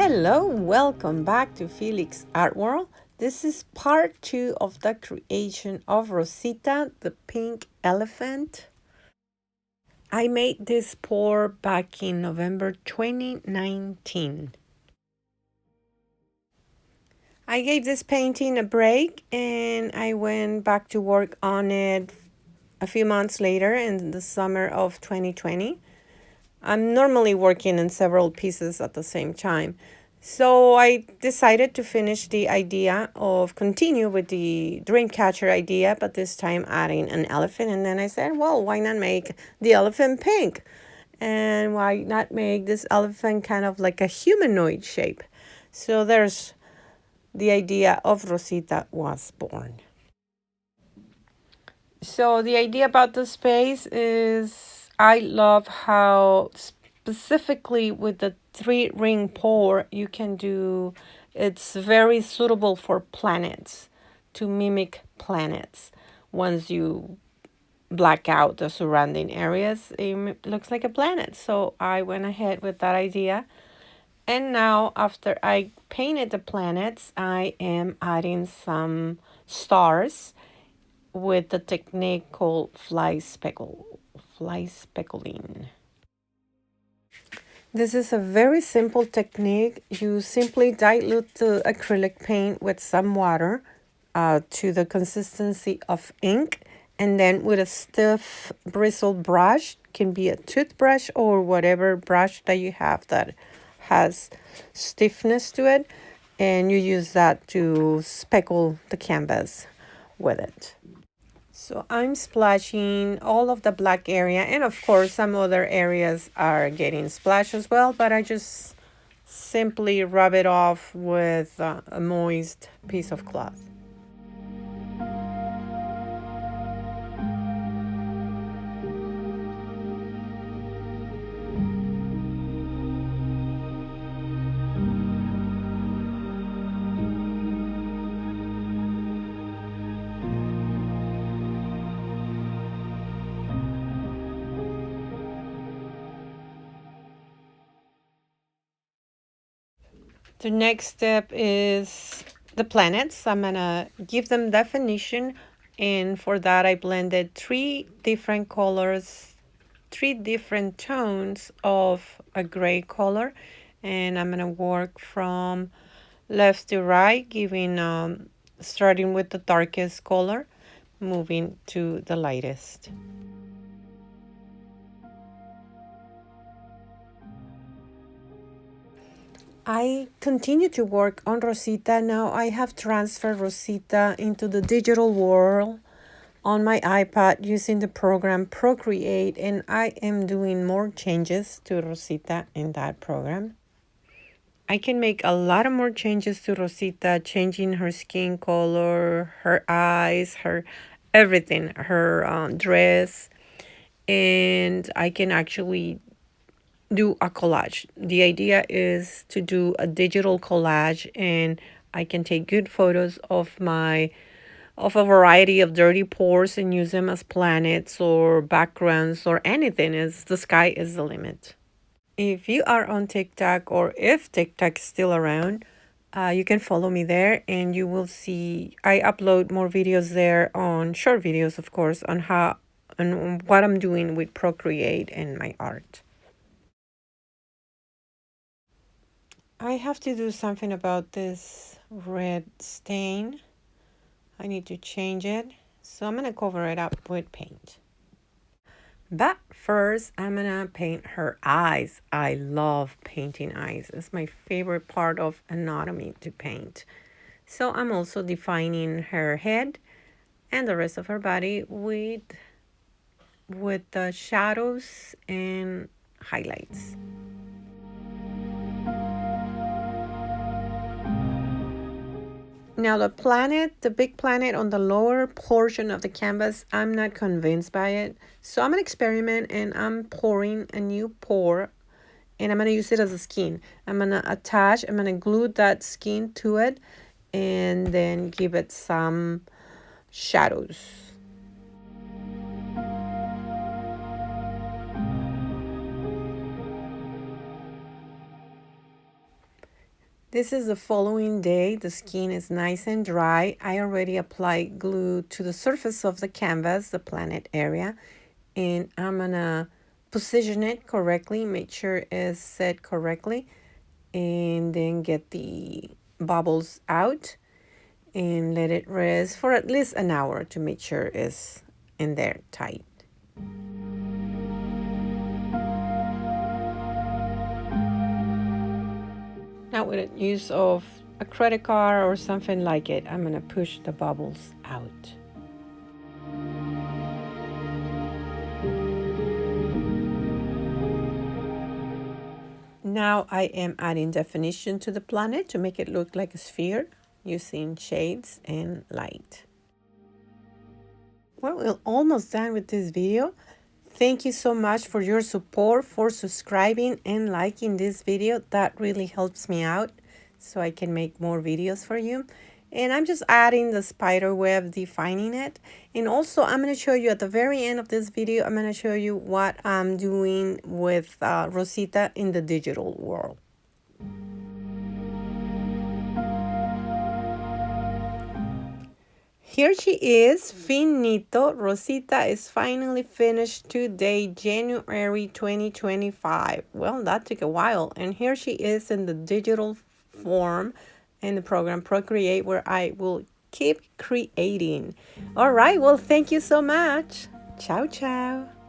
Hello, welcome back to Felix Art World. This is part 2 of the creation of Rosita, the pink elephant. I made this pour back in November 2019. I gave this painting a break and I went back to work on it a few months later in the summer of 2020. I'm normally working on several pieces at the same time. So I decided to finish the idea of continue with the dream catcher idea, but this time adding an elephant. And then I said, well, why not make the elephant pink? And why not make this elephant kind of like a humanoid shape? So there's the idea of Rosita was born. So the idea about the space is I love how specifically with the 3-ring pour you can do, it's very suitable for planets, to mimic planets. Once you black out the surrounding areas, it looks like a planet. So I went ahead with that idea. And now after I painted the planets, I am adding some stars with the technique called fly speckling. This is a very simple technique. You simply dilute the acrylic paint with some water to the consistency of ink, and then with a stiff bristled brush, can be a toothbrush or whatever brush that you have that has stiffness to it, and you use that to speckle the canvas with it. So I'm splashing all of the black area, and of course some other areas are getting splashed as well, but I just simply rub it off with a moist piece of cloth. The next step is the planets. I'm gonna give them definition, and for that I blended 3 different tones of a gray color, and I'm gonna work from left to right, giving starting with the darkest color, moving to the lightest. I continue to work on Rosita. Now I have transferred Rosita into the digital world on my iPad using the program Procreate, and I am doing more changes to Rosita in that program. I can make a lot of more changes to Rosita, changing her skin color, her eyes, her everything, her dress, and I can actually do a collage. The idea is to do a digital collage, and I can take good photos of a variety of dirty pours and use them as planets or backgrounds or anything. Is the sky is the limit. If you are on TikTok, or if TikTok is still around, you can follow me there and you will see I upload more videos there, on short videos, of course, on how and what I'm doing with Procreate and my art. I have to do something about this red stain. I need to change it. So I'm going to cover it up with paint. But first, I'm going to paint her eyes. I love painting eyes. It's my favorite part of anatomy to paint. So I'm also defining her head and the rest of her body with the shadows and highlights. Now the big planet on the lower portion of the canvas, I'm not convinced by it. So I'm going to experiment, and I'm pouring a new pour, and I'm going to use it as a skin. I'm going to glue that skin to it, and then give it some shadows. This is the following day. The skin is nice and dry. I already applied glue to the surface of the canvas, the planet area, and I'm gonna position it correctly, make sure it's set correctly, and then get the bubbles out and let it rest for at least an hour to make sure it's in there tight. Now with the use of a credit card or something like it, I'm gonna push the bubbles out. Now I am adding definition to the planet to make it look like a sphere using shades and light. Well, we're almost done with this video. Thank you so much for your support, for subscribing and liking this video. That really helps me out so I can make more videos for you. And I'm just adding the spider web, defining it. And also I'm going to show you at the very end of this video, I'm going to show you what I'm doing with Rosita in the digital world. Here she is, finito. Rosita is finally finished today, January 2025. Well, that took a while. And here she is in the digital form in the program Procreate, where I will keep creating. All right, well, thank you so much. Ciao, ciao.